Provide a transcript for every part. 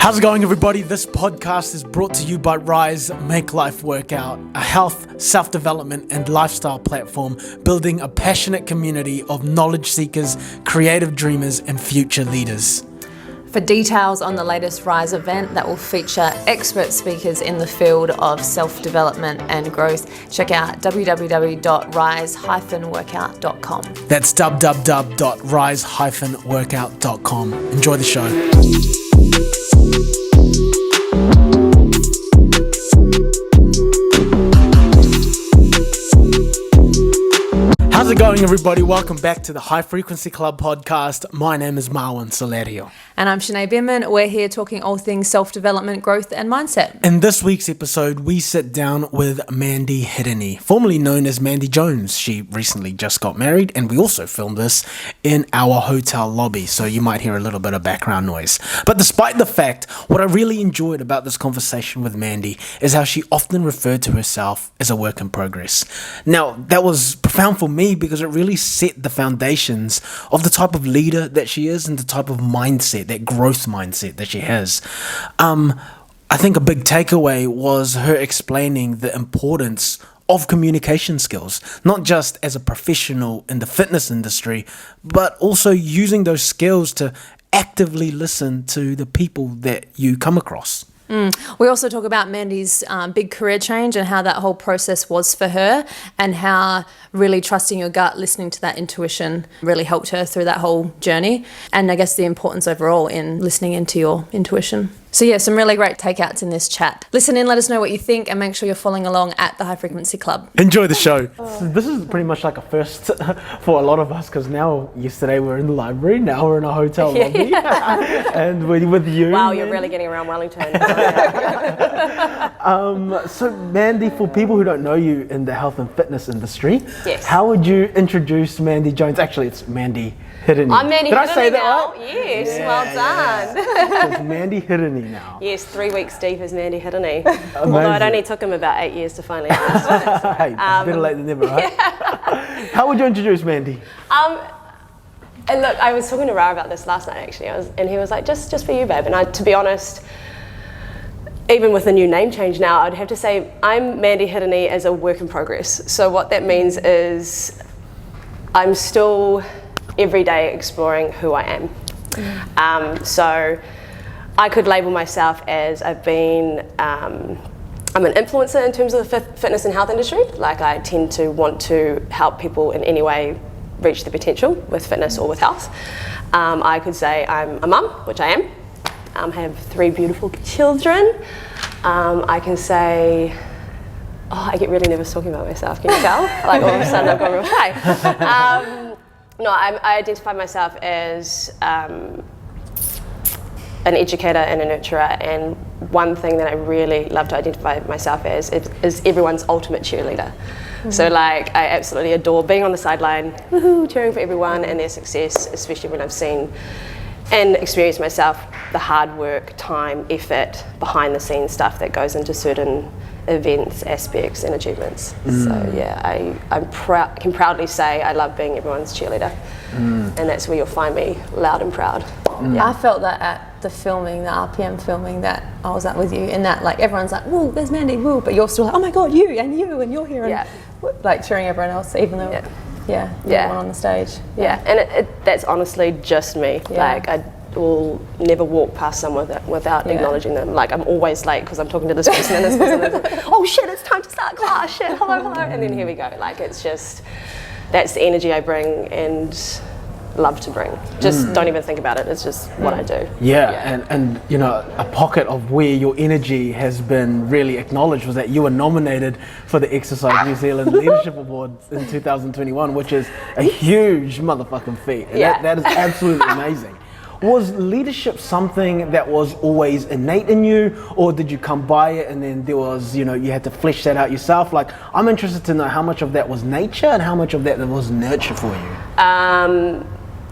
How's it going, everybody? This podcast is brought to you by RYYZN Make Life Workout, a health, self-development, and lifestyle platform building a passionate community of knowledge seekers, creative dreamers, and future leaders. For details on the latest RYYZN event that will feature expert speakers in the field of self-development and growth, check out www.ryz-workout.com. That's www.ryz-workout.com. Enjoy the show. How's it going, everybody? Welcome back to the High Frequency Club podcast. My name is Marwan Solario. And I'm Sinead Bierman. We're here talking all things self-development, growth, and mindset. In this week's episode, we sit down with Mandi Hirini, formerly known as Mandi Jones. She recently just got married, and we also filmed this in our hotel lobby, so you might hear a little bit of background noise. But despite the fact, what I really enjoyed about this conversation with Mandi is how she often referred to herself as a work in progress. Now, that was profound for me because it really set the foundations of the type of leader that she is and the type of mindset, that growth mindset that she has. I think a big takeaway was her explaining the importance of communication skills, not just as a professional in the fitness industry, but also using those skills to actively listen to the people that you come across. We also talk about Mandi's big career change and how that whole process was for her, and how really trusting your gut, listening to that intuition really helped her through that whole journey. And I guess the importance overall in listening into your intuition. So yeah, some really great takeouts in this chat. Listen in, let us know what you think, and make sure you're following along at the High Frequency Club. Enjoy the show. This is pretty much like a first for a lot of us, because yesterday we were in the library, now we're in a hotel lobby, and we're with you. Wow, you're really getting around Wellington. So Mandi, for people who don't know you in the health and fitness industry, yes. How would you introduce Mandi Jones? Actually, it's Mandi Hirini. I'm Mandi Hirini. Did I say that now? right? Yes, well done. So it's Mandi Hirini now. Yes, 3 weeks deep as Mandi Hirini. Although it only took him about 8 years to finally understand it. Hey, better late than never, right? Yeah. How would you introduce Mandi? And look, I was talking to Ra about this last night actually, and he was like, just for you, babe. And to be honest, even with the new name change now, I'd have to say I'm Mandi Hirini as a work in progress. So what that means is I'm still every day exploring who I am. So I could label myself as I'm an influencer in terms of the fitness and health industry. Like, I tend to want to help people in any way reach their potential with fitness or with health. I could say I'm a mum, which I am. I have 3 beautiful children. I can say, I get really nervous talking about myself, can you tell? Like, all of a sudden I've gone real shy. I identify myself as an educator and a nurturer, and one thing that I really love to identify myself as is everyone's ultimate cheerleader. Mm-hmm. So like, I absolutely adore being on the sideline, woohoo, cheering for everyone and their success, especially when I've seen and experienced myself the hard work, time, effort, behind the scenes stuff that goes into certain events, aspects, and achievements. So yeah, I can proudly say I love being everyone's cheerleader, and that's where you'll find me, loud and proud. Yeah. I felt that at the filming, the RPM filming that I was at with you, in that like everyone's like, woo, there's Mandi, woo, but you're still like, oh my god, you and you're here, and like cheering everyone else, even though everyone on the stage. And that's honestly just me. Like, I will never walk past someone without acknowledging them. Like, I'm always late because I'm talking to this person and this person, and like, oh shit, it's time to start class, shit, hello, and then here we go. Like, it's just, that's the energy I bring and love to bring. Just don't even think about it, it's just what I do. And you know, a pocket of where your energy has been really acknowledged was that you were nominated for the Exercise New Zealand Leadership Award in 2021, which is a huge motherfucking feat. And that is absolutely amazing. Was leadership something that was always innate in you, or did you come by it and then there was, you had to flesh that out yourself? Like, I'm interested to know how much of that was nature and how much of that was nurture for you.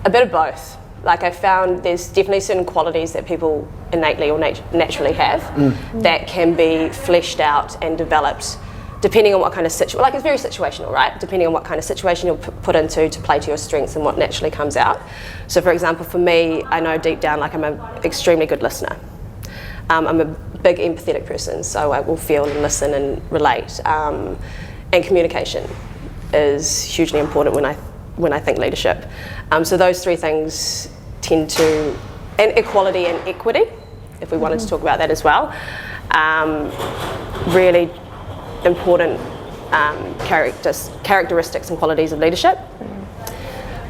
A bit of both. Like, I found there's definitely certain qualities that people innately or naturally have that can be fleshed out and developed depending on what kind of situation, like, it's very situational, right? Depending on what kind of situation you'll put into to play to your strengths and what naturally comes out. So for example, for me, I know deep down, like, I'm an extremely good listener. I'm a big empathetic person, so I will feel and listen and relate. And communication is hugely important when I think leadership. So those three things tend to, and equality and equity, if we wanted to talk about that as well, really important characteristics and qualities of leadership.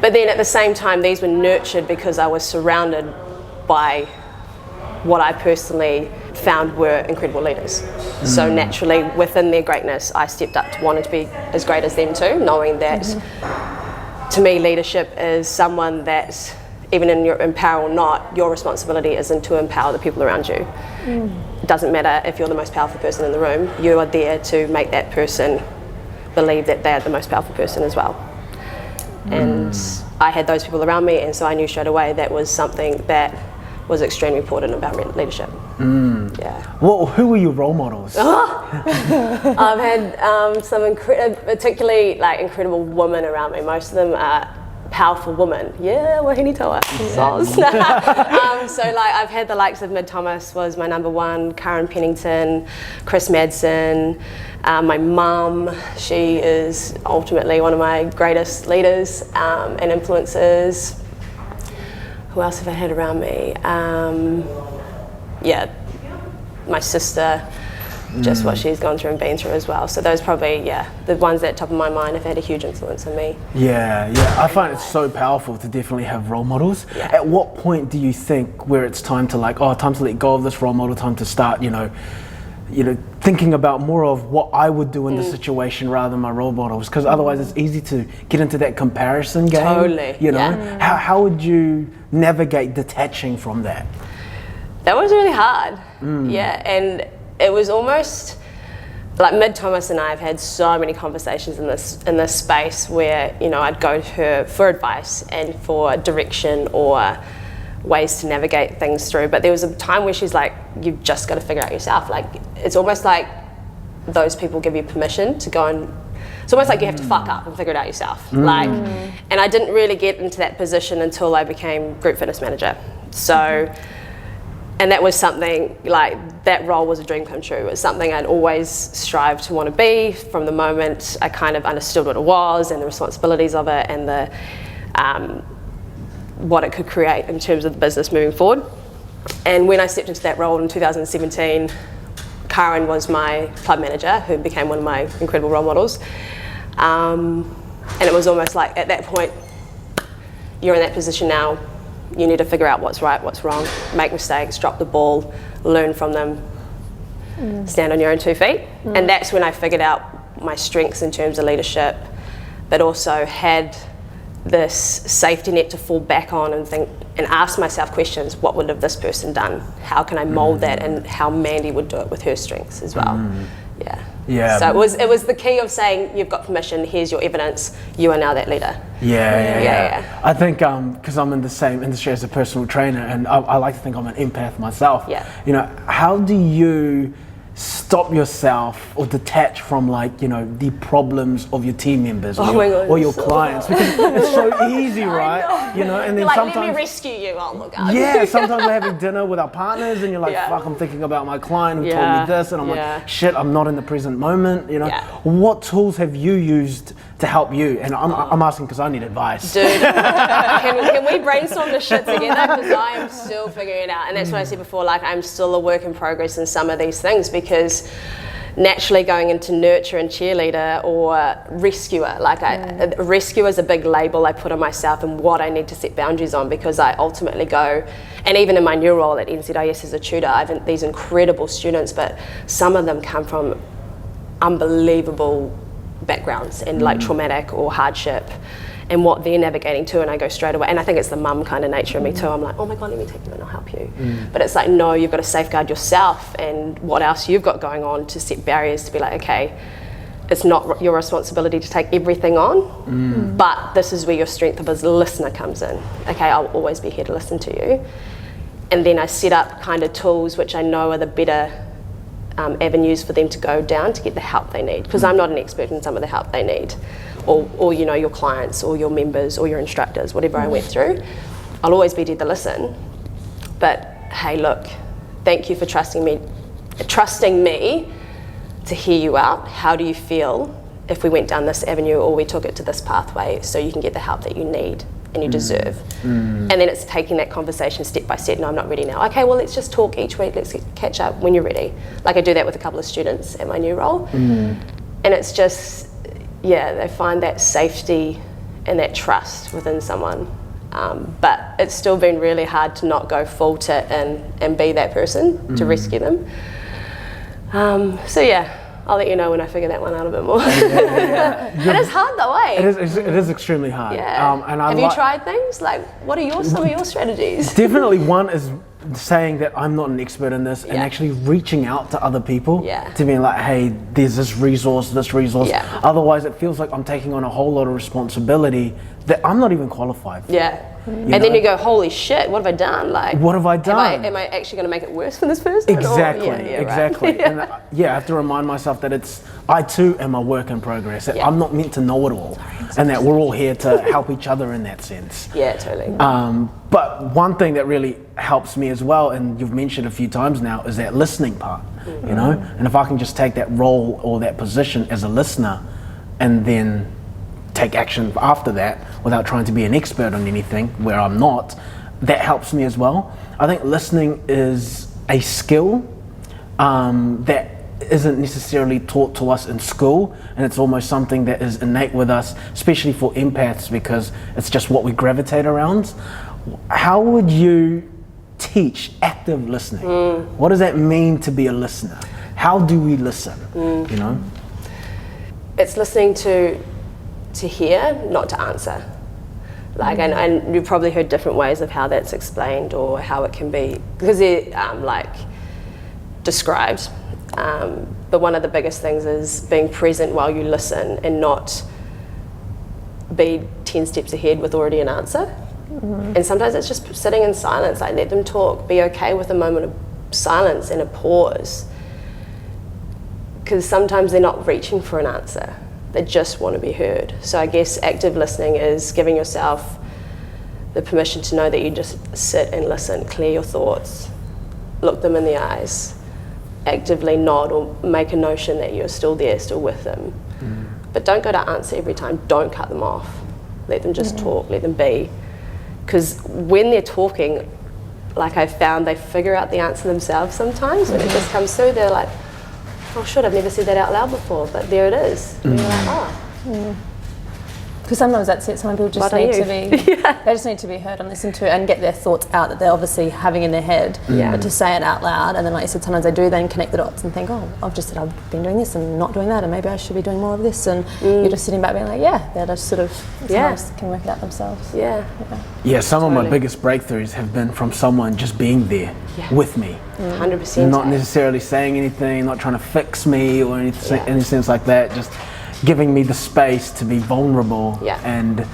But then at the same time, these were nurtured because I was surrounded by what I personally found were incredible leaders. So naturally, within their greatness, I stepped up to wanting to be as great as them too, knowing that to me, leadership is someone that, even in power or not, your responsibility isn't to empower the people around you. It doesn't matter if you're the most powerful person in the room, you are there to make that person believe that they're the most powerful person as well. And I had those people around me, and so I knew straight away that was something that was extremely important about leadership. Yeah. Well, who were your role models? I've had some particularly like incredible women around me. Most of them are powerful women. Yeah, wahine toa. So like I've had the likes of Mid Thomas was my number one, Karen Pennington, Chris Madsen, my mum, she is ultimately one of my greatest leaders and influencers. Who else have I had around me? Yeah, my sister, just what she's gone through and been through as well. So those probably, the ones that top of my mind have had a huge influence on me. Yeah. I find it so powerful to definitely have role models. Yeah. At what point do you think where it's time to time to let go of this role model, time to start, thinking about more of what I would do in this situation rather than my role models? Because otherwise it's easy to get into that comparison game. Totally. How would you navigate detaching from that? That was really hard. Yeah, and it was almost like Mid Thomas and I have had so many conversations in this space where I'd go to her for advice and for direction or ways to navigate things through. But there was a time where she's like, "You've just got to figure out yourself." Like it's almost like those people give you permission to go and. It's almost like you have to fuck up and figure it out yourself. And I didn't really get into that position until I became group fitness manager. So. And that was something, like, that role was a dream come true. It was something I'd always strived to want to be from the moment I kind of understood what it was and the responsibilities of it and the what it could create in terms of the business moving forward. And when I stepped into that role in 2017, Karen was my club manager, who became one of my incredible role models. And it was almost like, at that point, you're in that position now. You need to figure out what's right, what's wrong, make mistakes, drop the ball, learn from them, stand on your own 2 feet. And that's when I figured out my strengths in terms of leadership, but also had this safety net to fall back on and think and ask myself questions. What would have this person done? How can I mold that? And how Mandi would do it with her strengths as well. Yeah. So it was the key of saying, you've got permission, here's your evidence, you are now that leader. Yeah. I think because I'm in the same industry as a personal trainer, and I like to think I'm an empath myself. How do you stop yourself or detach from the problems of your team members or your clients? Because it's so easy, right? And then sometimes, let me rescue you, I'll look up. Yeah, sometimes we're having dinner with our partners and you're like, fuck, I'm thinking about my client who told me this, and I'm like, shit, I'm not in the present moment. What tools have you used to help you? And I'm asking because I need advice. Dude, can we brainstorm this shit together? Because I am still figuring it out. And that's what I said before, I'm still a work in progress in some of these things, because naturally going into nurture and cheerleader or rescuer, rescuer is a big label I put on myself and what I need to set boundaries on, because I ultimately go, and even in my new role at NZIS as a tutor, I have these incredible students, but some of them come from unbelievable backgrounds and traumatic or hardship and what they're navigating too, and I go straight away, and I think it's the mum kind of nature of me too. I'm like, oh my God, let me take them and I'll help you. But it's like, no, you've got to safeguard yourself and what else you've got going on, to set barriers, to be like, okay, it's not your responsibility to take everything on, but this is where your strength as a listener comes in. Okay, I'll always be here to listen to you. And then I set up kind of tools which I know are the better avenues for them to go down to get the help they need, because I'm not an expert in some of the help they need, or your clients or your members or your instructors, whatever I went through. I'll always be there to listen, but hey, look, thank you for trusting me to hear you out. How do you feel if we went down this avenue or we took it to this pathway so you can get the help that you need and you deserve? And then it's taking that conversation step by step. No, I'm not ready now. Okay, well, let's just talk each week. Let's catch up when you're ready. Like I do that with a couple of students at my new role. And it's just, they find that safety and that trust within someone. But it's still been really hard to not go full tit and be that person to rescue them. I'll let you know when I figure that one out a bit more. It is hard though, eh? It is extremely hard. Yeah. Have you tried things? Like, what are some of your strategies? Definitely one is saying that I'm not an expert in this and actually reaching out to other people to be like, hey, there's this resource. Otherwise it feels like I'm taking on a whole lot of responsibility that I'm not even qualified for. Then you go, holy shit, what have I done? Like, what have I done? Am I actually going to make it worse for this person? Exactly. Right. And I have to remind myself that I too am a work in progress. That I'm not meant to know it all, and that we're all here to help each other in that sense. Yeah, totally. But one thing that really helps me as well, and you've mentioned a few times now, is that listening part. You know, and if I can just take that role or that position as a listener, and then take action after that without trying to be an expert on anything where I'm not, that helps me as well. I think listening is a skill that isn't necessarily taught to us in school, and it's almost something that is innate with us, especially for empaths, because it's just what we gravitate around. How would you teach active listening? What does that mean to be a listener? How do we listen? You know, it's listening to hear, not to answer. Like, and you've probably heard different ways of how that's explained or how it can be, because they're described. But one of the biggest things is being present while you listen and not be 10 steps ahead with already an answer. And sometimes it's just sitting in silence, like let them talk, be okay with a moment of silence and a pause. Because sometimes they're not reaching for an answer. They just want to be heard. So I guess active listening is giving yourself the permission to know that you just sit and listen, clear your thoughts, look them in the eyes, actively nod or make a notion that you're still there, still with them. But don't go to answer every time. Don't cut them off. Let them just talk, let them be. Because when they're talking, like I've found, they figure out the answer themselves sometimes. When it just comes through, they're like, oh shit, I've never said that out loud before, but there it is. And you're like, oh. Because sometimes that's it. Some people just need to be, they just need to be heard and listened to and get their thoughts out that they're obviously having in their head, but to say it out loud. And then, like you said, sometimes I do then connect the dots and think, oh, I've just said I've been doing this and not doing that, and maybe I should be doing more of this. And you're just sitting back being like, they're just sort of sometimes can work it out themselves. Some of my biggest breakthroughs have been from someone just being there with me. 100%. Not necessarily saying anything, not trying to fix me or anything, any sense like that. Just giving me the space to be vulnerable and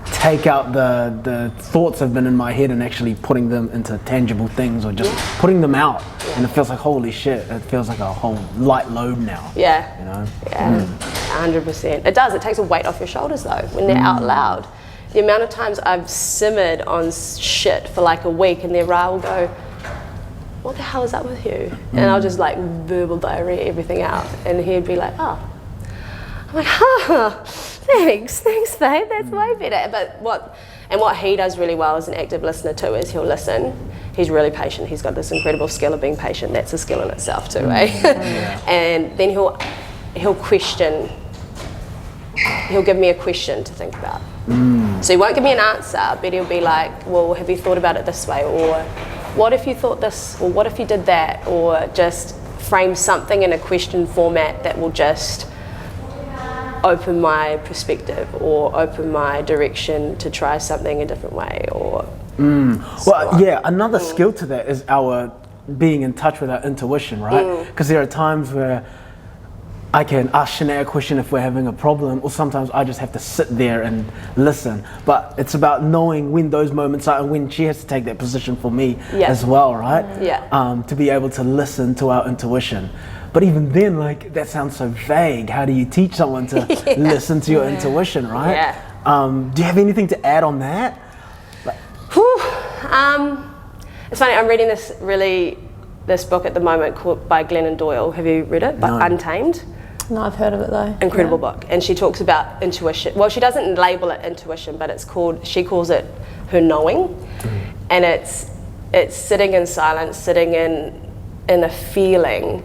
take out the thoughts that have been in my head and actually putting them into tangible things, or just putting them out. And it feels like, holy shit, it feels like a whole light load now. You know? 100%. It does. It takes a weight off your shoulders though when they're out loud. The amount of times I've simmered on shit for like a week, and then Ra will go, what the hell is up with you? And I'll just like verbal diarrhea everything out, and he'd be like, oh. I'm like, thanks babe, that's way better. But what he does really well as an active listener too is he'll listen. He's really patient. He's got this incredible skill of being patient. That's a skill in itself too, And then he'll question. He'll give me a question to think about. So he won't give me an answer, but he'll be like, well, have you thought about it this way? Or what if you thought this? Or what if you did that? Or just frame something in a question format that will just open my perspective or open my direction to try something a different way. Or another skill to that is our being in touch with our intuition, right? Because there are times where I can ask Shanae a question if we're having a problem, or sometimes I just have to sit there and listen. But it's about knowing when those moments are and when she has to take that position for me as well, right? To be able to listen to our intuition. But even then, like, that sounds so vague. How do you teach someone to listen to your intuition, right? Do you have anything to add on that? It's funny, I'm reading this book at the moment by Glennon Doyle. Have you read it? No. Untamed. No, I've heard of it though. Incredible book. And she talks about intuition. Well, she doesn't label it intuition, but she calls it her knowing. And it's sitting in silence, sitting in a feeling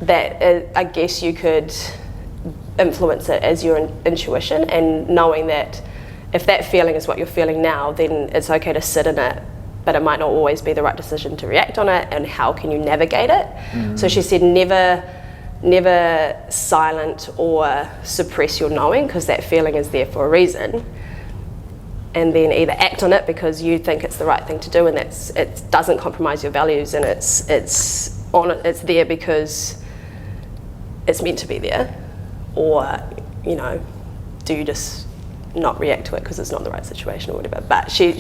that I guess you could influence it as your intuition, and knowing that if that feeling is what you're feeling now, then it's okay to sit in it, but it might not always be the right decision to react on it, and how can you navigate it? So she said never silent or suppress your knowing, because that feeling is there for a reason, and then either act on it because you think it's the right thing to do, and it doesn't compromise your values, and it's there because it's meant to be there, or do you just not react to it because it's not the right situation or whatever. But she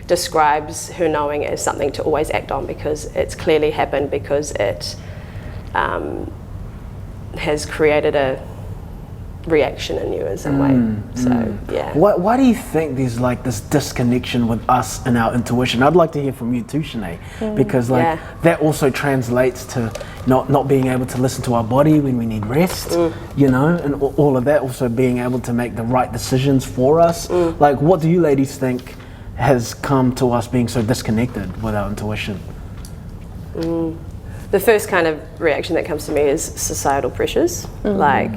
describes her knowing as something to always act on, because it's clearly happened, because it has created a reaction in you in some way. So yeah. Why do you think there's like this disconnection with us and our intuition? I'd like to hear from you too, Sinead, because that also translates to not being able to listen to our body when we need rest, and all of that, also being able to make the right decisions for us. Like, what do you ladies think has come to us being so disconnected with our intuition? The first kind of reaction that comes to me is societal pressures, like,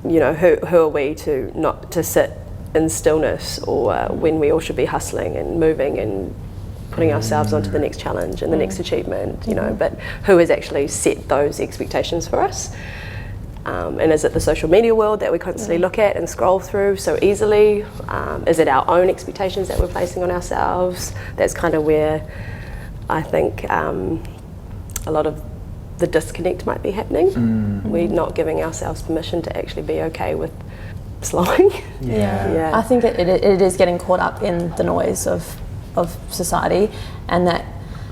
who are we to sit in stillness, or when we all should be hustling and moving and putting ourselves onto the next challenge and the next achievement, but who has actually set those expectations for us? And is it the social media world that we constantly look at and scroll through so easily? Is it our own expectations that we're placing on ourselves? That's kind of where I think a lot of the disconnect might be happening. We're not giving ourselves permission to actually be okay with slowing. Yeah. I think it is getting caught up in the noise of society, and that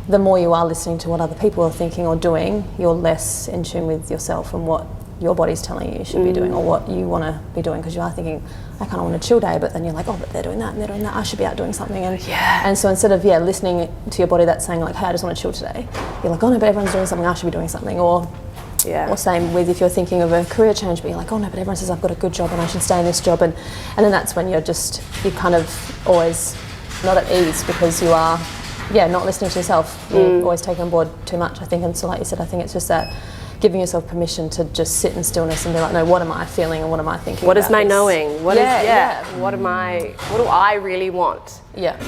the more you are listening to what other people are thinking or doing, you're less in tune with yourself and what your body's telling you should be doing, or what you want to be doing, because you are thinking, I kind of want a chill day, but then you're like, oh, but they're doing that and they're doing that, I should be out doing something. And so instead of listening to your body that's saying like, hey, I just want to chill today, you're like, oh no, but everyone's doing something, I should be doing something. Or same with if you're thinking of a career change, but you're like, oh no, but everyone says I've got a good job and I should stay in this job, and then that's when you're kind of always not at ease, because you are not listening to yourself. You're always taking on board too much, I think. And so like you said, I think it's just that giving yourself permission to just sit in stillness and be like, no, what am I feeling and what am I thinking? What is my knowing? What do I really want?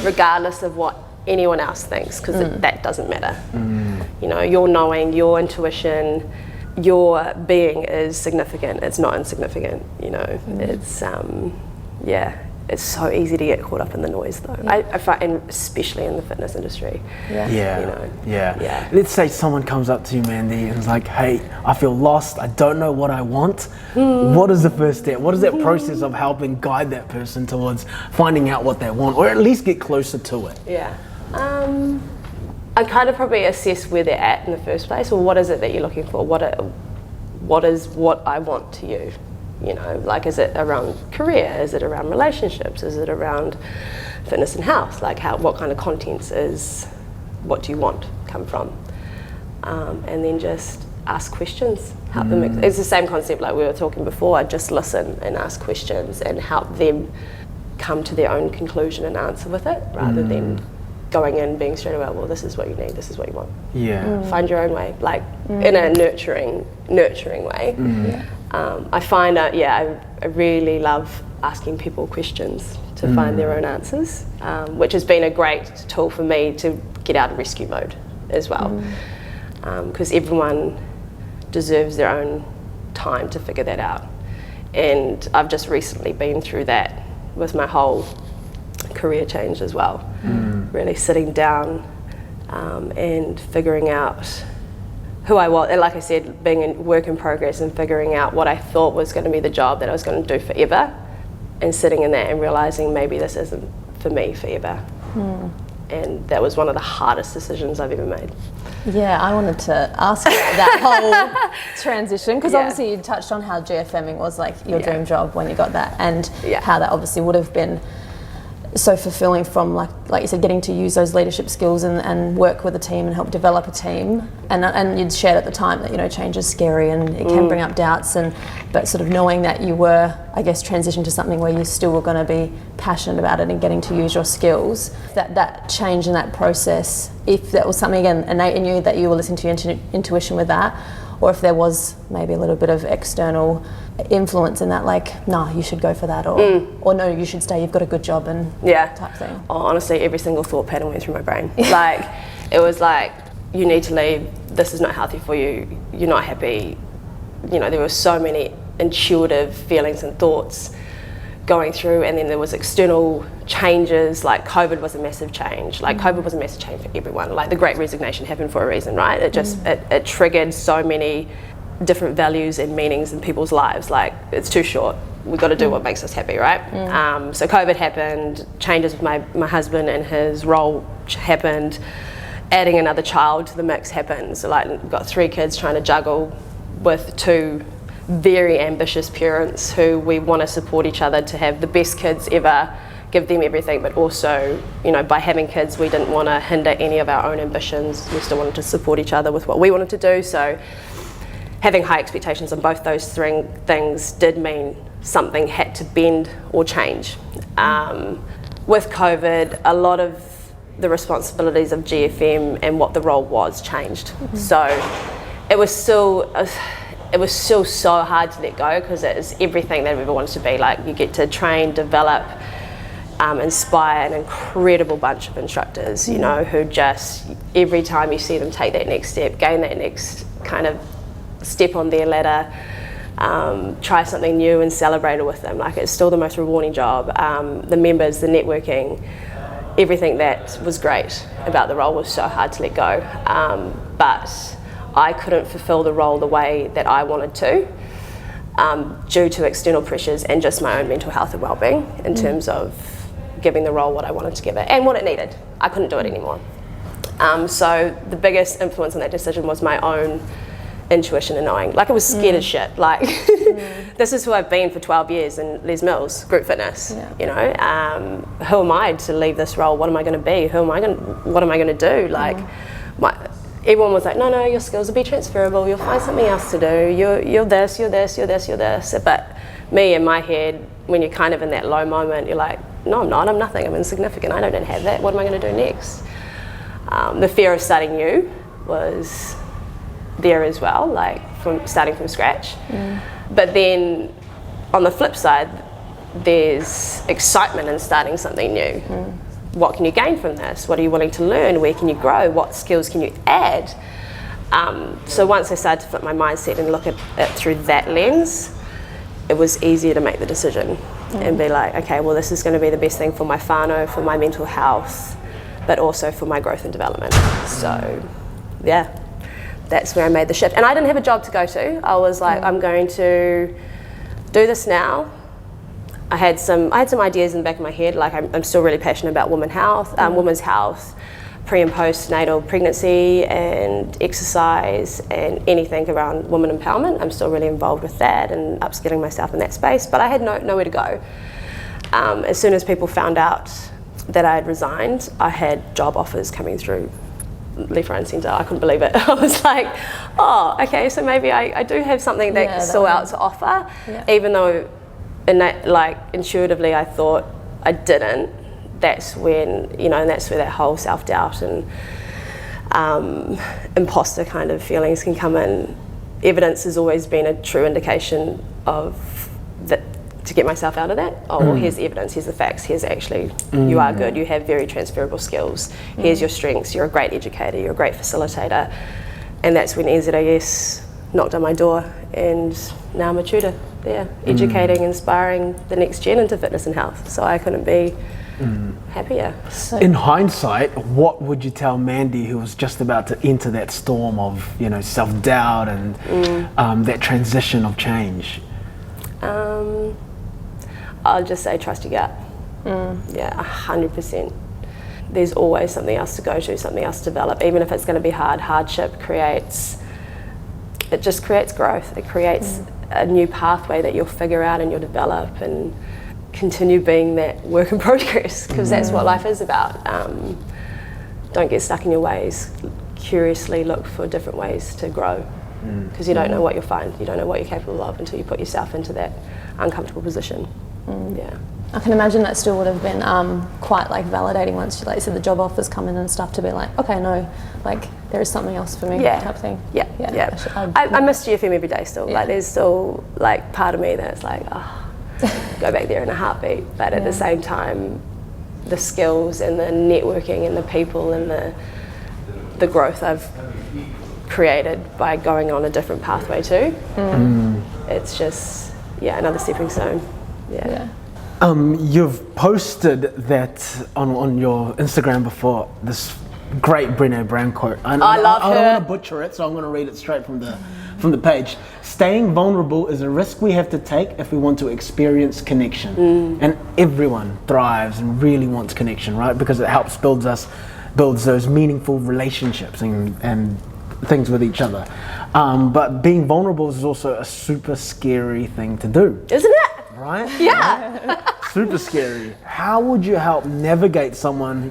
Regardless of what anyone else thinks, because that doesn't matter. Your knowing, your intuition, your being is significant. It's not insignificant. It's so easy to get caught up in the noise, though. I find, and especially in the fitness industry. Let's say someone comes up to you, Mandi, and is like, hey, I feel lost, I don't know what I want. What is the first step? What is that process of helping guide that person towards finding out what they want, or at least get closer to it? I kind of probably assess where they're at in the first place, or what is it that you're looking for? What is what I want to you? Like, is it around career? Is it around relationships? Is it around fitness and health? Like, what kind of contents what do you want come from? And then just ask questions, help them. It's the same concept like we were talking before. Just listen and ask questions and help them come to their own conclusion and answer with it, rather than going in being straight away, well, this is what you need, this is what you want. Find your own way, like in a nurturing way. I find that I really love asking people questions to find their own answers, which has been a great tool for me to get out of rescue mode as well, because everyone deserves their own time to figure that out. And I've just recently been through that with my whole career change as well, really sitting down and figuring out who I was, and like I said, being a work in progress and figuring out what I thought was going to be the job that I was going to do forever, and sitting in that and realising maybe this isn't for me forever. And that was one of the hardest decisions I've ever made. I wanted to ask you that whole transition, because obviously you touched on how GFMing was like your dream job when you got that, and how that obviously would have been so fulfilling from like you said, getting to use those leadership skills and work with a team and help develop a team. And you'd shared at the time that, you know, change is scary and it can bring up doubts, but sort of knowing that you were, I guess, transitioned to something where you still were going to be passionate about it and getting to use your skills. That change in that process, if that was something again innate in you, that you were listening to your intuition with that, or if there was maybe a little bit of external influence in that, like, nah, you should go for that, or no, you should stay, you've got a good job, and type thing. Oh, honestly, every single thought pattern went through my brain. Like, it was like, you need to leave, this is not healthy for you, you're not happy. You know, there were so many intuitive feelings and thoughts going through, and then there was external changes, like COVID was a massive change. Like, COVID was a massive change for everyone. Like, the Great Resignation happened for a reason, right? It just, it triggered so many different values and meanings in people's lives. Like, it's too short, we've got to do what makes us happy, right? So COVID happened, changes with my husband and his role happened, adding another child to the mix happened. So like, we've got 3 kids trying to juggle with 2 very ambitious parents who we want to support each other to have the best kids ever, give them everything, but also, you know, by having kids, we didn't want to hinder any of our own ambitions. We still wanted to support each other with what we wanted to do. So having high expectations on both those 3 things did mean something had to bend or change. With COVID, a lot of the responsibilities of GFM and what the role was changed. So it was still so hard to let go, because it is everything that I've ever wanted to be. Like, you get to train, develop, inspire an incredible bunch of instructors, you know, who just, every time you see them take that next step, gain that next kind of step on their ladder, try something new and celebrate it with them. Like, it's still the most rewarding job. The members, the networking, everything that was great about the role was so hard to let go. But I couldn't fulfill the role the way that I wanted to, due to external pressures and just my own mental health and well-being in terms of giving the role what I wanted to give it and what it needed. I couldn't do it anymore. So the biggest influence on that decision was my own intuition and knowing. Like, I was scared as shit. Like, this is who I've been for 12 years in Les Mills, group fitness. You know, who am I to leave this role? What am I going to be? What am I going to do? Like, everyone was like, no, your skills will be transferable. You'll find something else to do. You're this, you're this, you're this, you're this. But me, in my head, when you're kind of in that low moment, you're like, no, I'm not. I'm nothing. I'm insignificant. I don't have that. What am I going to do next? The fear of starting new was there as well, like from starting from scratch. But then on the flip side, there's excitement in starting something new. What can you gain from this? What are you willing to learn? Where can you grow? What skills can you add? So once I started to flip my mindset and look at it through that lens, it was easier to make the decision and be like, okay, well, this is going to be the best thing for my whānau, for my mental health, but also for my growth and development. So yeah, that's where I made the shift. And I didn't have a job to go to. I was like, I'm going to do this now. I had some ideas in the back of my head. Like, I'm still really passionate about women's health, pre and postnatal pregnancy and exercise and anything around women empowerment. I'm still really involved with that and upskilling myself in that space. But I had nowhere to go. As soon as people found out that I had resigned, I had job offers coming through left, right and centre. I couldn't believe it. I was like, oh, okay, so maybe I do have something that's still out to offer, even though intuitively I thought I didn't. That's when, you know, and that's where that whole self-doubt and imposter kind of feelings can come in. Evidence has always been a true indication of that, to get myself out of that. Oh, well, here's the evidence, here's the facts, here's actually, you are good, you have very transferable skills, here's your strengths, you're a great educator, you're a great facilitator. And that's when NZAS knocked on my door, and now I'm a tutor there, educating, inspiring the next gen into fitness and health. So I couldn't be happier. So. In hindsight, what would you tell Mandi, who was just about to enter that storm of, you know, self-doubt and that transition of change? I'll just say trust your gut. Yeah, 100%. There's always something else to go to, something else to develop. Even if it's going to be hard, hardship just creates growth. It creates a new pathway that you'll figure out and you'll develop. And continue being that work in progress, because that's what life is about. Don't get stuck in your ways. Curiously look for different ways to grow, because you don't know what you'll find. You don't know what you're capable of until you put yourself into that uncomfortable position. Yeah. I can imagine that still would have been quite like validating once you, like, said the job offers come in and stuff, to be like, okay, no, like there is something else for me, type thing. Yeah. I miss GFM every day still. Like there's still like part of me that's like, go back there in a heartbeat. But at the same time, the skills and the networking and the people and the growth I've created by going on a different pathway too. It's just another stepping stone. Yeah. You've posted that on your Instagram before, this great Brené Brown quote. I love her. I don't want to butcher it, so I'm going to read it straight from the page. Staying vulnerable is a risk we have to take if we want to experience connection. And everyone thrives and really wants connection, right? Because it helps builds those meaningful relationships and things with each other. But being vulnerable is also a super scary thing to do. Isn't it? Right? Yeah. Super scary. How would you help navigate someone,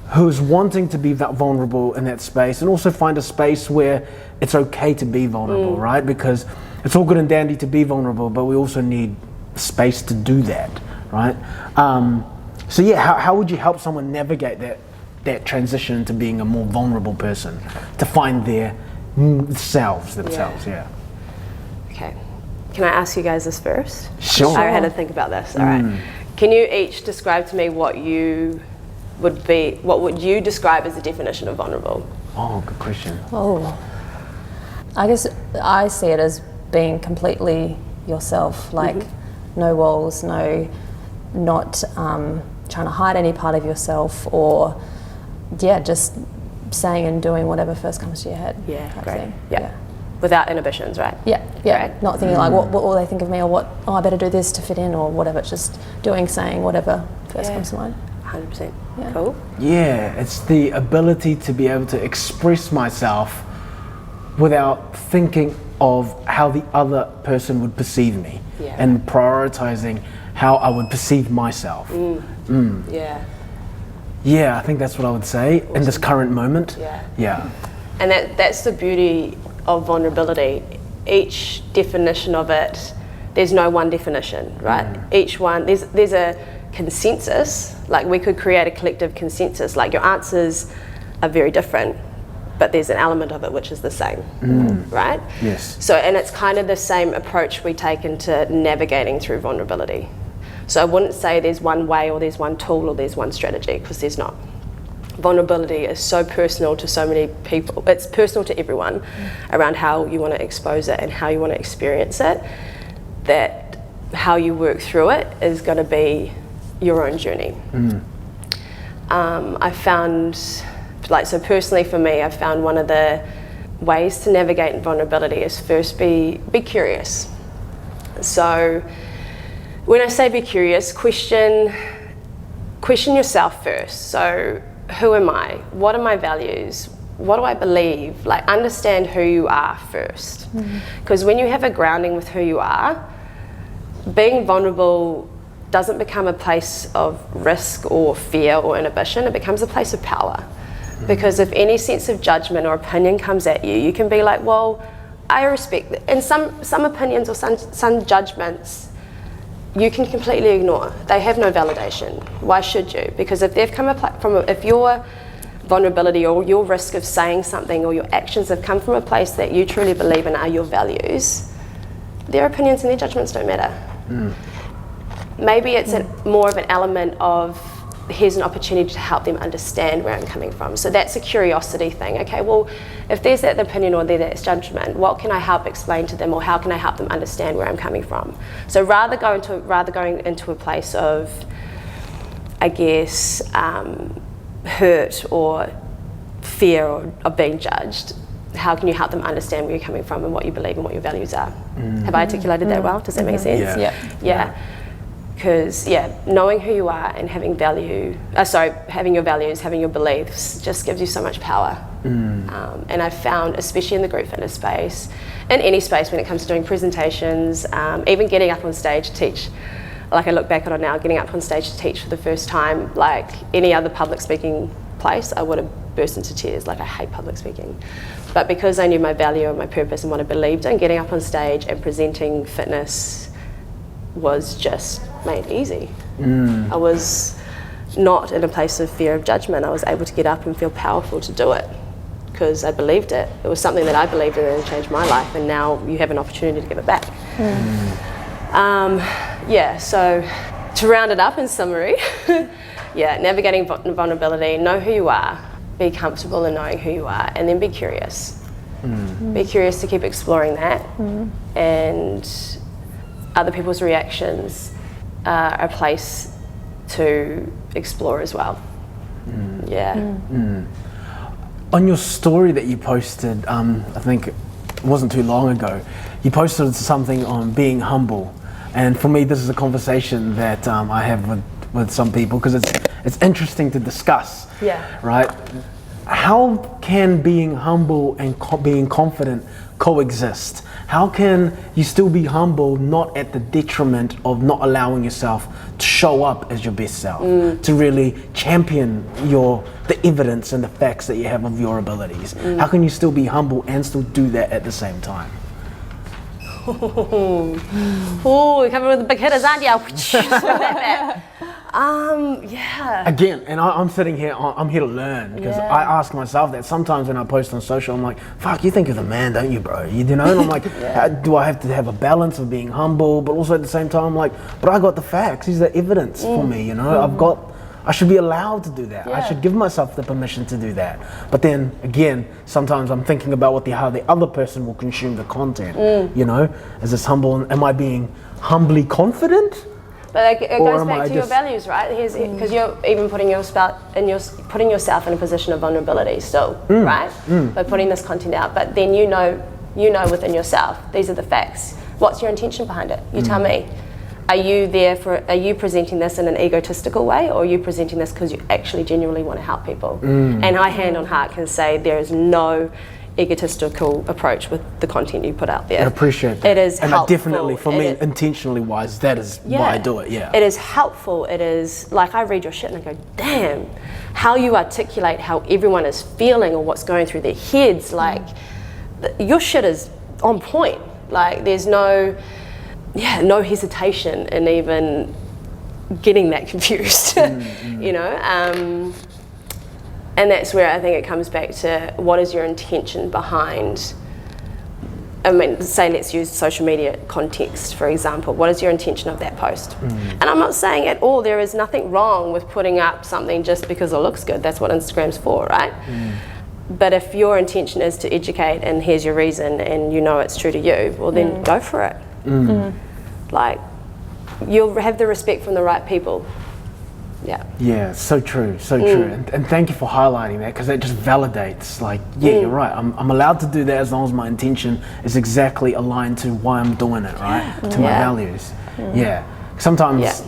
who's wanting to be that vulnerable in that space, and also find a space where it's okay to be vulnerable, right? Because it's all good and dandy to be vulnerable, but we also need space to do that, right? How would you help someone navigate that transition to being a more vulnerable person, to find their themselves? Yeah. Okay. Can I ask you guys this first? Sure. I had to think about this. All right. Can you each describe to me what would you describe as the definition of vulnerable? Oh, good question. Oh, I guess I see it as being completely yourself, like no walls, not trying to hide any part of yourself, or just saying and doing whatever first comes to your head. Yeah, great. Yeah. Without inhibitions, right? Yeah. Right. Not thinking like, what will they think of me, or I better do this to fit in, or whatever. It's just doing, saying whatever first comes to mind. 100%. Yeah. Cool. Yeah, it's the ability to be able to express myself without thinking of how the other person would perceive me, and prioritizing how I would perceive myself. Yeah. Yeah, I think that's what I would say in this current moment. Yeah. And that's the beauty of vulnerability. Each definition of it, there's no one definition, right? Each one, there's a consensus, like we could create a collective consensus, like your answers are very different, but there's an element of it which is the same, right? Yes. So, and it's kind of the same approach we take into navigating through vulnerability. So I wouldn't say there's one way or there's one tool or there's one strategy, because there's not. Vulnerability is so personal to so many people. It's personal to everyone around how you want to expose it and how you want to experience it, that how you work through it is going to be your own journey. I found, so personally for me, I found one of the ways to navigate vulnerability is first be curious. So when I say be curious, question yourself first. So who am I? What are my values? What do I believe? Like, understand who you are first. Because when you have a grounding with who you are, being vulnerable doesn't become a place of risk or fear or inhibition. It becomes a place of power. Because if any sense of judgment or opinion comes at you, you can be like, well, I respect that. And some opinions or some judgments you can completely ignore. They have no validation. Why should you? Because if they've come if your vulnerability or your risk of saying something or your actions have come from a place that you truly believe in are your values, their opinions and their judgments don't matter. Maybe it's more of an element of, here's an opportunity to help them understand where I'm coming from. So that's a curiosity thing. Okay, well, if there's that opinion or there's judgment, what can I help explain to them, or how can I help them understand where I'm coming from? So rather going into a place of, I guess, hurt or fear of being judged, how can you help them understand where you're coming from and what you believe and what your values are? Have I articulated that well? Does that make sense? Yeah. Because knowing who you are and having having your values, having your beliefs, just gives you so much power. And I've found, especially in the group fitness space, in any space when it comes to doing presentations, even getting up on stage to teach like I look back on it now, getting up on stage to teach for the first time, like any other public speaking place, I would have burst into tears. Like, I hate public speaking. But because I knew my value and my purpose and what I believed in, getting up on stage and presenting fitness was just made easy. I was not in a place of fear of judgment. I was able to get up and feel powerful to do it because I believed it. It was something that I believed in and it changed my life, and now you have an opportunity to give it back. So to round it up in summary, navigating vulnerability, know who you are, be comfortable in knowing who you are, and then be curious. Be curious to keep exploring that, and other people's reactions are a place to explore as well. On your story that you posted, I think it wasn't too long ago, you posted something on being humble. And for me, this is a conversation that I have with some people, because it's interesting to discuss, right? How can being humble and being confident coexist? How can you still be humble, not at the detriment of not allowing yourself to show up as your best self, to really champion the evidence and the facts that you have of your abilities? How can you still be humble and still do that at the same time? You're coming with the big hitters, aren't you? Again, and I'm sitting here, I'm here to learn, because I ask myself that sometimes when I post on social. I'm like, fuck, you think you're the man, don't you, bro? You know, and I'm like, do I have to have a balance of being humble, but also at the same time, I'm like, but I got the facts, these are evidence for me, you know, I should be allowed to do that. I should give myself the permission to do that. But then again, sometimes I'm thinking about how the other person will consume the content. You know, is this humble? Am I being humbly confident? But it goes back to your values, right? Because you're even putting yourself in a position of vulnerability still, right? By putting this content out. But then you know within yourself, these are the facts. What's your intention behind it? You tell me. Are you presenting this in an egotistical way, or are you presenting this because you actually genuinely want to help people? And I, hand on heart, can say there is no egotistical approach with the content you put out there. I appreciate that. It is and helpful. Definitely, for me, intentionally wise, that is why I do it, It is helpful. It is, like, I read your shit and I go, damn, how you articulate how everyone is feeling or what's going through their heads, like, your shit is on point. Like, there's no hesitation in even getting that confused, you know? And that's where I think it comes back to, what is your intention behind, I mean, say let's use social media context, for example. What is your intention of that post? And I'm not saying at all there is nothing wrong with putting up something just because it looks good. That's what Instagram's for, right? But if your intention is to educate and here's your reason and you know it's true to you, well then go for it. Like, you'll have the respect from the right people. Yeah, so true, so true. And thank you for highlighting that, because that just validates, like, you're right. I'm allowed to do that as long as my intention is exactly aligned to why I'm doing it, right? To my values. Sometimes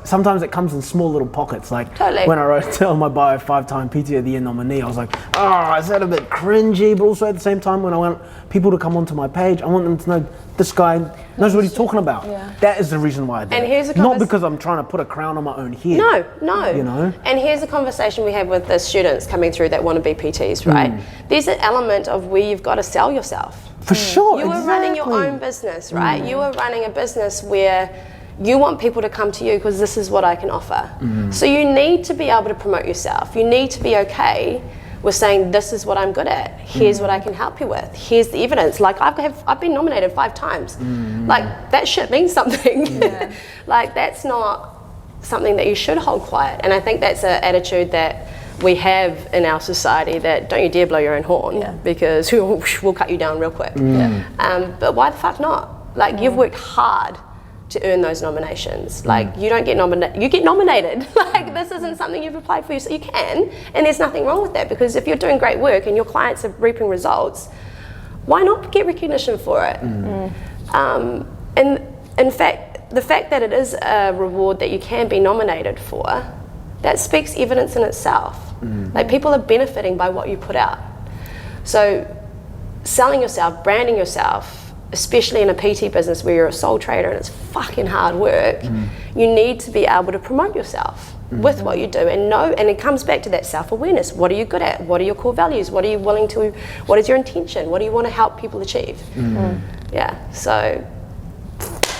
sometimes it comes in small little pockets. Like when I wrote on my bio 5-time PT of the Year nominee, I was like, is that a bit cringy? But also at the same time, when I want people to come onto my page, I want them to know this guy knows what he's talking about. That is the reason why I did it. Not because I'm trying to put a crown on my own head. No. You know? And here's a conversation we have with the students coming through that want to be PTs, right? There's an element of where you've got to sell yourself. For sure, You were running your own business, right? You were running a business where you want people to come to you because this is what I can offer. So you need to be able to promote yourself. You need to be okay with saying, this is what I'm good at. Here's what I can help you with. Here's the evidence. Like, I've been nominated 5 times. Like, that shit means something. Like, that's not something that you should hold quiet. And I think that's an attitude that we have in our society, that don't you dare blow your own horn because we'll cut you down real quick. But why the fuck not? Like, you've worked hard to earn those nominations. Like, you don't get nominated, you get nominated. Like, this isn't something you've applied for, so you can, and there's nothing wrong with that, because if you're doing great work and your clients are reaping results, why not get recognition for it? And in fact, the fact that it is a reward that you can be nominated for, that speaks evidence in itself. Like, people are benefiting by what you put out. So selling yourself, branding yourself, especially in a PT business where you're a sole trader and it's fucking hard work, you need to be able to promote yourself with what you do and know, and it comes back to that self-awareness. What are you good at? What are your core values? What are you willing to, what is your intention? What do you want to help people achieve? Yeah, so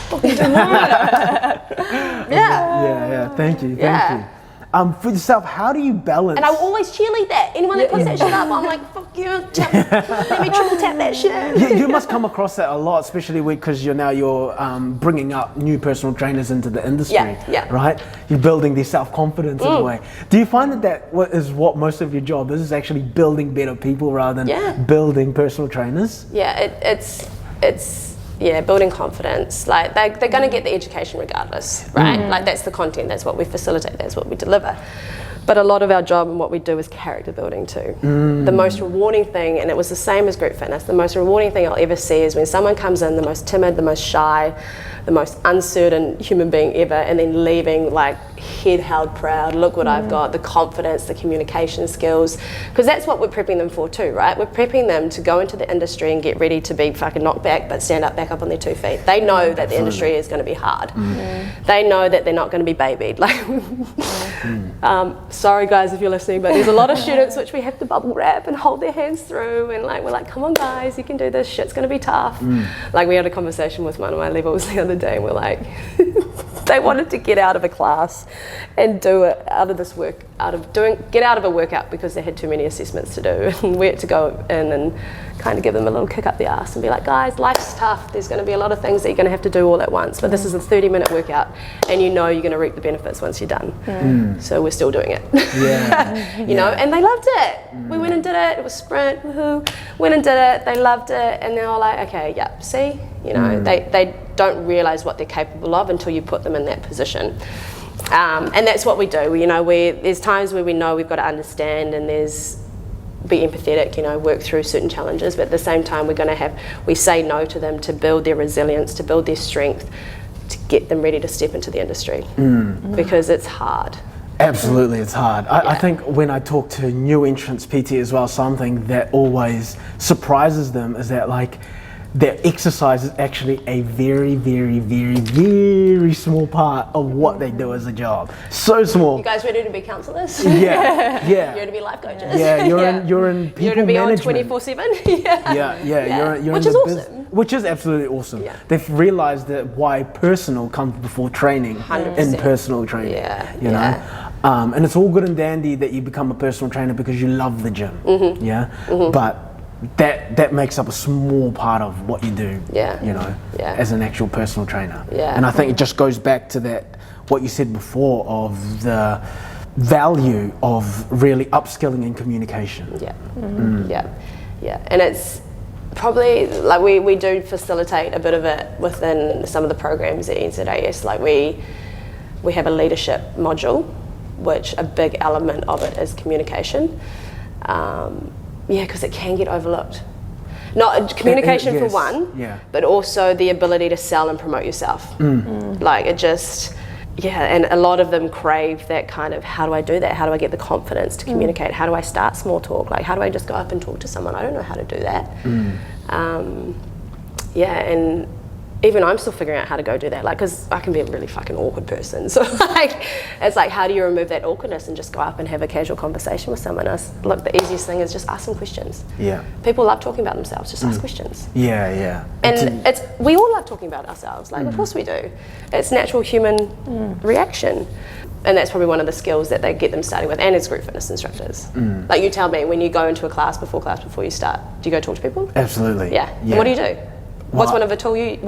fucking do more. Yeah, thank you. For yourself, how do you balance? And I will always cheerlead that. Anyone that puts that shit up, I'm like, fuck you, let me triple tap that shit. You must come across that a lot, especially because you're bringing up new personal trainers into the industry, right? You're building their self-confidence in a way. Do you find that is what most of your job is actually building better people rather than building personal trainers? Yeah, it's building confidence. Like they're going to get the education regardless, right? Like that's the content, that's what we facilitate, that's what we deliver. But a lot of our job and what we do is character building too. The most rewarding thing, and it was the same as group fitness, the most rewarding thing I'll ever see is when someone comes in, the most timid, the most shy, the most uncertain human being ever, and then leaving like head held proud, look what I've got, the confidence, the communication skills, because that's what we're prepping them for too, right? We're prepping them to go into the industry and get ready to be fucking knocked back, but stand up back up on their 2 feet. They know that the industry is going to be hard. They know that they're not going to be babied. Like, sorry guys if you're listening, but there's a lot of students which we have to bubble wrap and hold their hands through, and like we're like, come on guys, you can do this, shit's going to be tough. Like we had a conversation with one of my levels the other day, and we're like, they wanted to get out of a class and do it get out of a workout because they had too many assessments to do, and we had to go in and kind of give them a little kick up the arse and be like, guys, life's tough, there's going to be a lot of things that you're going to have to do all at once, but this is a 30-minute workout and you know you're going to reap the benefits once you're done. So we're still doing it. You know, and they loved it. We went and did it, it was sprint, woohoo, went and did it, they loved it, and they were like, okay, see, you know, they don't realise what they're capable of until you put them in that position. And that's what we do. You know, there's times where we know we've got to understand and be empathetic, you know, work through certain challenges, but at the same time we say no to them to build their resilience, to build their strength, to get them ready to step into the industry, because it's hard. Absolutely, it's hard. I think when I talk to new entrants PT as well, something that always surprises them is that like their exercise is actually a very, very, very, very small part of what they do as a job. So small. You guys ready to be counsellors? Yeah. You're ready to be life coaches? Yeah, you're in people you're to be management. on 24/7? You're which in is the awesome. Which is absolutely awesome. They've realised that why personal comes before training 100%. in personal training. You know? And it's all good and dandy that you become a personal trainer because you love the gym. But that makes up a small part of what you do, you know, as an actual personal trainer. And I think it just goes back to that, what you said before, of the value of really upskilling in communication. And it's probably, like we do facilitate a bit of it within some of the programs at NZAS. Like we have a leadership module, which a big element of it is communication. Because it can get overlooked. Not communication for one, but also the ability to sell and promote yourself. Like it just, and a lot of them crave that kind of, how do I do that? How do I get the confidence to communicate? How do I start small talk? Like how do I just go up and talk to someone? I don't know how to do that. And even I'm still figuring out how to go do that, like, because I can be a really fucking awkward person. So like, it's like, how do you remove that awkwardness and just go up and have a casual conversation with someone else? Look, the easiest thing is just ask them questions. People love talking about themselves, just ask questions. And we all love talking about ourselves, like, of course we do. It's natural human reaction. And that's probably one of the skills that they get them starting with, and as group fitness instructors. Like you tell me, when you go into a class before you start, do you go talk to people? Absolutely. And what do you do? What's a tool you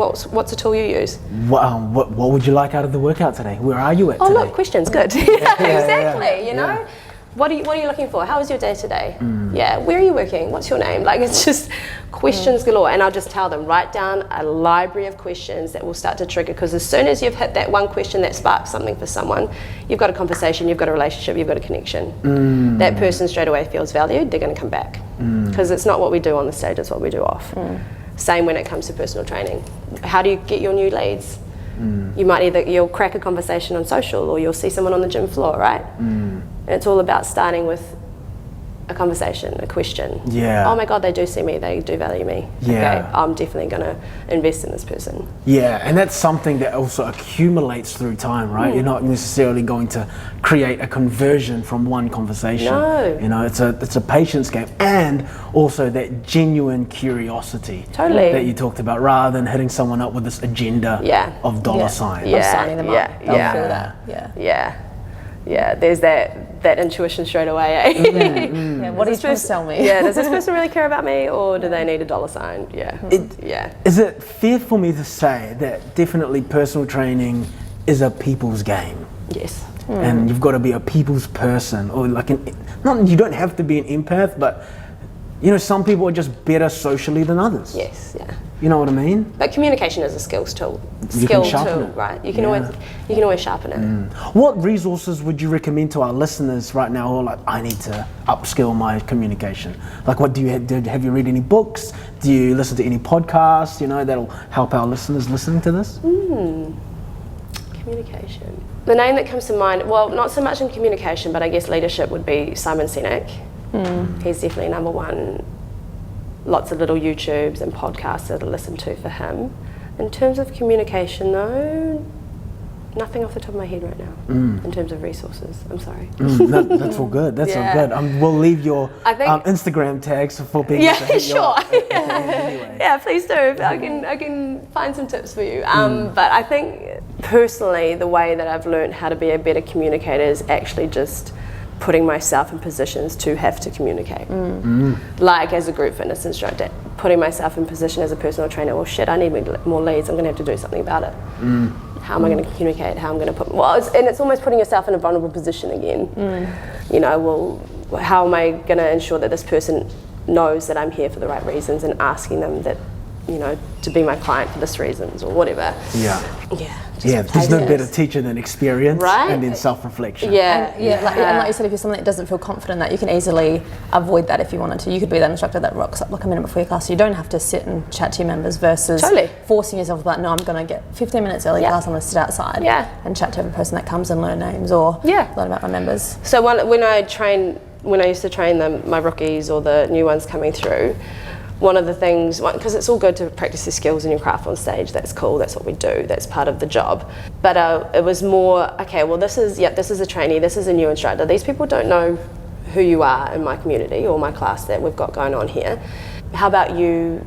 use? What would you like out of the workout today? Where are you at today? Look, questions, good. Exactly, you know? What are you looking for? How was your day today? Where are you working? What's your name? Like, it's just questions galore. And I'll just tell them, write down a library of questions that will start to trigger, because as soon as you've hit that one question that sparks something for someone, you've got a conversation, you've got a relationship, you've got a connection. That person straight away feels valued, they're going to come back. Because it's not what we do on the stage, it's what we do off. Same when it comes to personal training. How do you get your new leads? You might you'll crack a conversation on social, or you'll see someone on the gym floor, right? And it's all about starting with a conversation, a question. Yeah. Oh my God, they do see me, they do value me. Yeah. Okay, I'm definitely going to invest in this person. Yeah, and that's something that also accumulates through time, right? You're not necessarily going to create a conversion from one conversation. No. You know, it's a patience game, and also that genuine curiosity Totally. that you talked about, rather than hitting someone up with this agenda of dollar signs. Of signing them up. They'll feel that. Yeah, there's that intuition straight away. Eh? Yeah, what are you trying to tell me? Yeah, does this person really care about me, or do they need a dollar sign? Yeah. Is it fair for me to say that definitely personal training is a people's game? Yes. And you've got to be a people's person, or like you don't have to be an empath, but you know, some people are just better socially than others. Yes, yeah. You know what I mean? But communication is a skills tool. You can sharpen it. Right? You can always sharpen it. What resources would you recommend to our listeners right now who are like, I need to upskill my communication? Like, what do you have you read any books? Do you listen to any podcasts, you know, that'll help our listeners listening to this? Communication. The name that comes to mind, well, not so much in communication, but I guess leadership would be Simon Sinek. He's definitely number one. Lots of little YouTubes and podcasts that I listen to for him. In terms of communication though, nothing off the top of my head right now in terms of resources. I'm sorry. That's all good. That's all good. We'll leave your Instagram tags for people. Yeah, to hit sure. Anyway. Yeah, please do. I can find some tips for you. But I think personally, the way that I've learned how to be a better communicator is actually just putting myself in positions to have to communicate. Like as a group fitness instructor, putting myself in position as a personal trainer, well shit, I need more leads, I'm going to have to do something about it. How am I going to communicate? How I'm going to put, it's almost putting yourself in a vulnerable position again. You know, well, how am I going to ensure that this person knows that I'm here for the right reasons, and asking them that, you know, to be my client for this reasons or whatever. There's no better teacher than experience, right? And then self-reflection. Like you said, if you're someone that doesn't feel confident, that you can easily avoid that if you wanted to. You could be that instructor that rocks up like a minute before your class. So you don't have to sit and chat to your members versus forcing yourself about, no, I'm going to get 15 minutes early class, I'm going to sit outside and chat to every person that comes and learn names or learn about my members. So when I used to train my rookies or the new ones coming through, one of the things, because it's all good to practice your skills and your craft on stage, that's cool, that's what we do, that's part of the job. But it was more, okay, well this is a trainee, this is a new instructor, these people don't know who you are in my community or my class that we've got going on here. How about you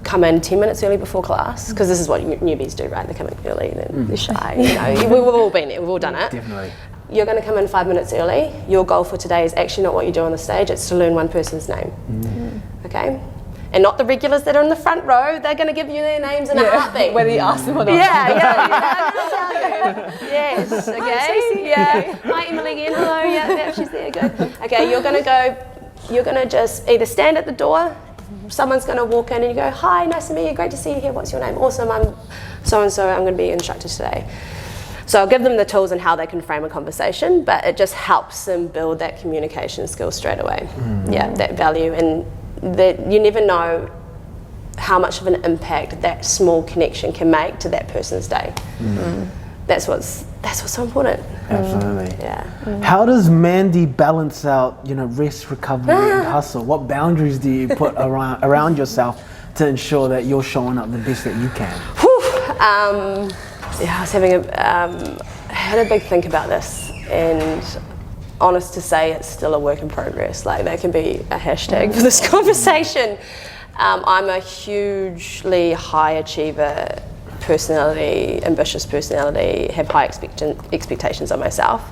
come in 10 minutes early before class? Because this is what newbies do, right? They come in early, they're shy, you know, we've all been there, we've all done it. Definitely. You're going to come in 5 minutes early. Your goal for today is actually not what you do on the stage, it's to learn one person's name. Okay? And not the regulars that are in the front row, they're going to give you their names in a heartbeat. Whether you ask them or not. Yes, okay. Hi Emily again, hello, yeah, she's there, good. Okay, you're going to just either stand at the door, someone's going to walk in and you go, hi, nice to meet you, great to see you here, what's your name? Awesome, I'm so-and-so, I'm going to be your instructor today. So I'll give them the tools and how they can frame a conversation, but it just helps them build that communication skill straight away. That value, and that you never know how much of an impact that small connection can make to that person's day. That's what's so important. Absolutely. How does Mandi balance out, you know, rest, recovery, and hustle? What boundaries do you put around yourself to ensure that you're showing up the best that you can? I was having had a big think about this, and honest to say, it's still a work in progress. Like, that can be a hashtag for this conversation. I'm a hugely high achiever personality, ambitious personality, have high expectations of myself,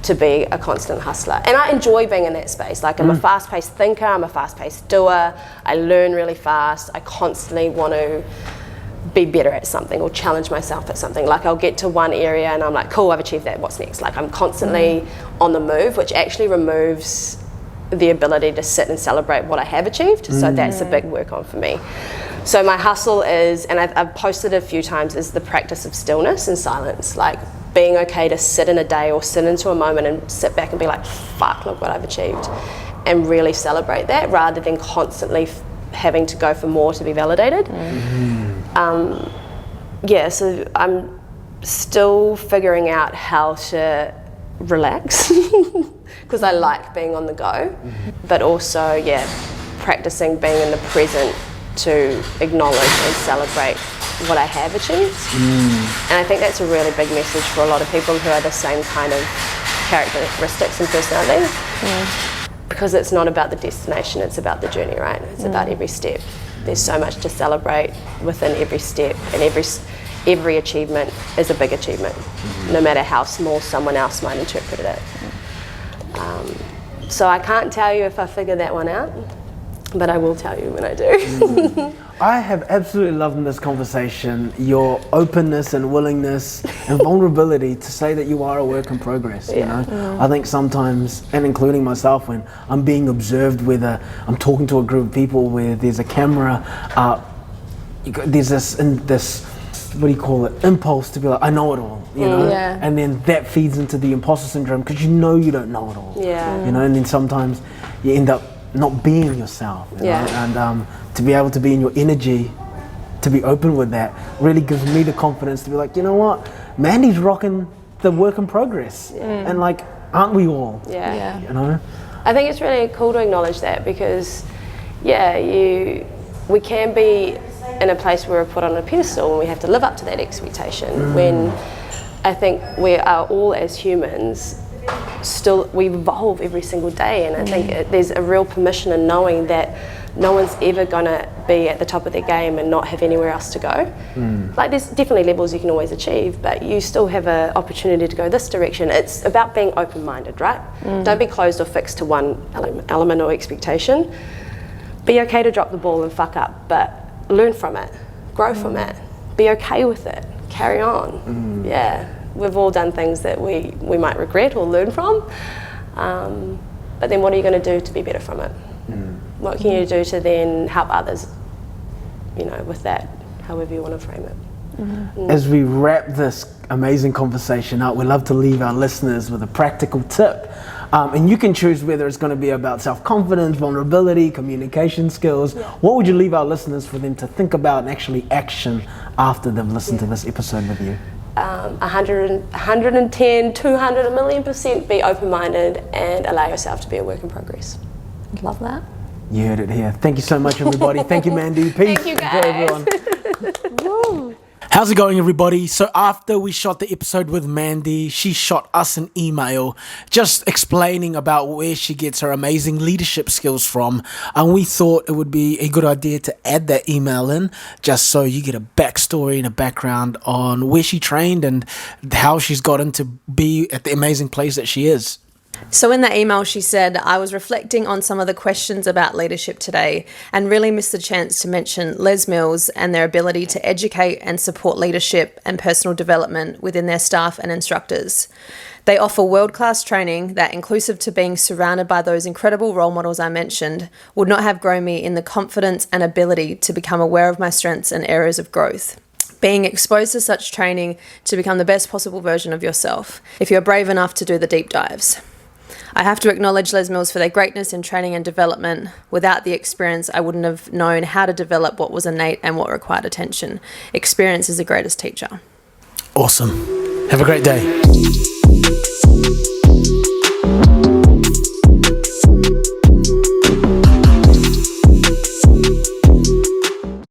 to be a constant hustler. And I enjoy being in that space. Like, I'm a fast-paced thinker, I'm a fast-paced doer, I learn really fast, I constantly want to be better at something or challenge myself at something. Like, I'll get to one area and I'm like, cool, I've achieved that, what's next? Like, I'm constantly on the move, which actually removes the ability to sit and celebrate what I have achieved. So that's a big work on for me. So my hustle is, and I've posted a few times, is the practice of stillness and silence. Like, being okay to sit in a day or sit into a moment and sit back and be like, fuck, look what I've achieved, and really celebrate that, rather than constantly having to go for more to be validated. So I'm still figuring out how to relax because I like being on the go, but also, yeah, practicing being in the present to acknowledge and celebrate what I have achieved. And I think that's a really big message for a lot of people who are the same kind of characteristics and personality. Because it's not about the destination, it's about the journey, right? It's about every step. There's so much to celebrate within every step, and every achievement is a big achievement, no matter how small someone else might interpret it. So I can't tell you if I figure that one out, but I will tell you when I do. I have absolutely loved in this conversation your openness and willingness and vulnerability to say that you are a work in progress. You know, I think sometimes, and including myself, when I'm being observed, whether I'm talking to a group of people where there's a camera, there's this what do you call it, impulse to be like, I know it all, you know, and then that feeds into the imposter syndrome because you know you don't know it all, you know, and then sometimes you end up not being yourself, you know? And to be able to be in your energy, to be open with that, really gives me the confidence to be like, you know what, Mandi's rocking the work in progress, and like, aren't we all? You know, I think it's really cool to acknowledge that because, we can be in a place where we're put on a pedestal and we have to live up to that expectation. When I think we are all as humans we evolve every single day, and I think there's a real permission in knowing that no one's ever gonna be at the top of their game and not have anywhere else to go. Like, there's definitely levels you can always achieve, but you still have an opportunity to go this direction. It's about being open-minded, right? Don't be closed or fixed to one element or expectation. Be okay to drop the ball and fuck up, but learn from it, grow from it, be okay with it, carry on. We've all done things that we might regret or learn from, but then what are you going to do to be better from it? What can you do to then help others, you know, with that, however you want to frame it? As we wrap this amazing conversation up, we'd love to leave our listeners with a practical tip. And you can choose whether it's going to be about self-confidence, vulnerability, communication skills. What would you leave our listeners for them to think about and actually action after they've listened to this episode with you? 110, 200, a million% be open-minded and allow yourself to be a work in progress. Love that. You heard it here. Thank you so much, everybody. Thank you, Mandi. Peace. Thank you, guys. Everyone. How's it going, everybody? So after we shot the episode with Mandi, she shot us an email just explaining about where she gets her amazing leadership skills from. And we thought it would be a good idea to add that email in just so you get a backstory and a background on where she trained and how she's gotten to be at the amazing place that she is. So in that email, she said, I was reflecting on some of the questions about leadership today and really missed the chance to mention Les Mills and their ability to educate and support leadership and personal development within their staff and instructors. They offer world-class training that, inclusive to being surrounded by those incredible role models I mentioned, would not have grown me in the confidence and ability to become aware of my strengths and areas of growth. Being exposed to such training to become the best possible version of yourself, if you're brave enough to do the deep dives. I have to acknowledge Les Mills for their greatness in training and development. Without the experience, I wouldn't have known how to develop what was innate and what required attention. Experience is the greatest teacher. Awesome. Have a great day.